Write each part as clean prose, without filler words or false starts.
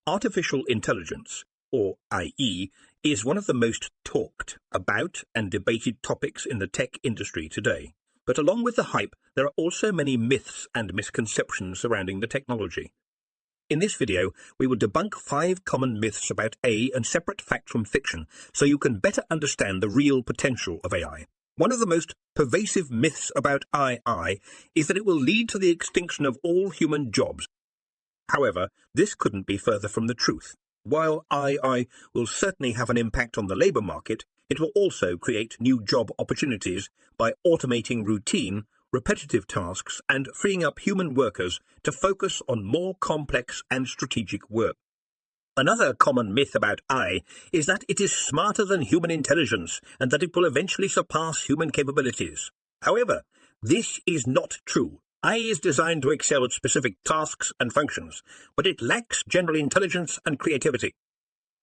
Artificial intelligence, or IE, is one of the most talked about and debated topics in the tech industry today. But along with the hype, there are also many myths and misconceptions surrounding the technology. In this video, we will debunk 5 common myths about AI and separate fact from fiction, so you can better understand the real potential of AI. One of the most pervasive myths about AI is that it will lead to the extinction of all human jobs. However, this couldn't be further from the truth. While AI will certainly have an impact on the labour market, it will also create new job opportunities by automating routine, repetitive tasks and freeing up human workers to focus on more complex and strategic work. Another common myth about AI is that it is smarter than human intelligence and that it will eventually surpass human capabilities. However, this is not true. AI is designed to excel at specific tasks and functions, but it lacks general intelligence and creativity.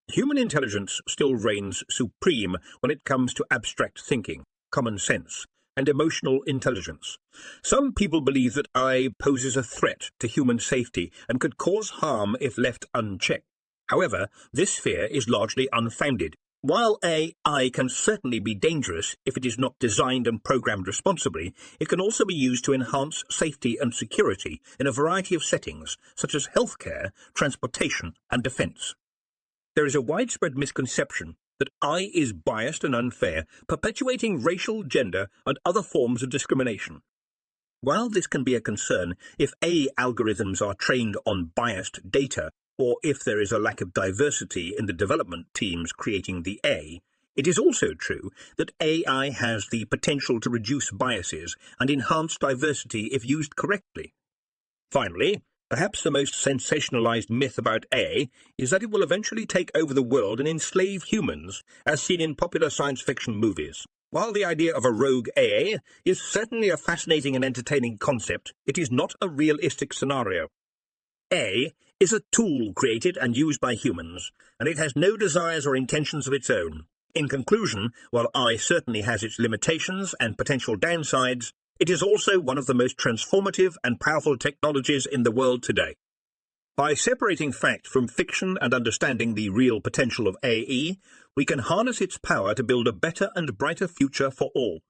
Human intelligence still reigns supreme when it comes to abstract thinking, common sense, and emotional intelligence. Some people believe that AI poses a threat to human safety and could cause harm if left unchecked. However, this fear is largely unfounded. While AI can certainly be dangerous if it is not designed and programmed responsibly, it can also be used to enhance safety and security in a variety of settings, such as healthcare, transportation, and defense. There is a widespread misconception that AI is biased and unfair, perpetuating racial, gender, and other forms of discrimination. While this can be a concern if AI algorithms are trained on biased data, or if there is a lack of diversity in the development teams creating the AI, it is also true that AI has the potential to reduce biases and enhance diversity if used correctly. Finally, perhaps the most sensationalized myth about AI is that it will eventually take over the world and enslave humans, as seen in popular science fiction movies. While the idea of a rogue AI is certainly a fascinating and entertaining concept, it is not a realistic scenario. AI is a tool created and used by humans, and it has no desires or intentions of its own. In conclusion, while AI certainly has its limitations and potential downsides, it is also one of the most transformative and powerful technologies in the world today. By separating fact from fiction and understanding the real potential of AI, we can harness its power to build a better and brighter future for all.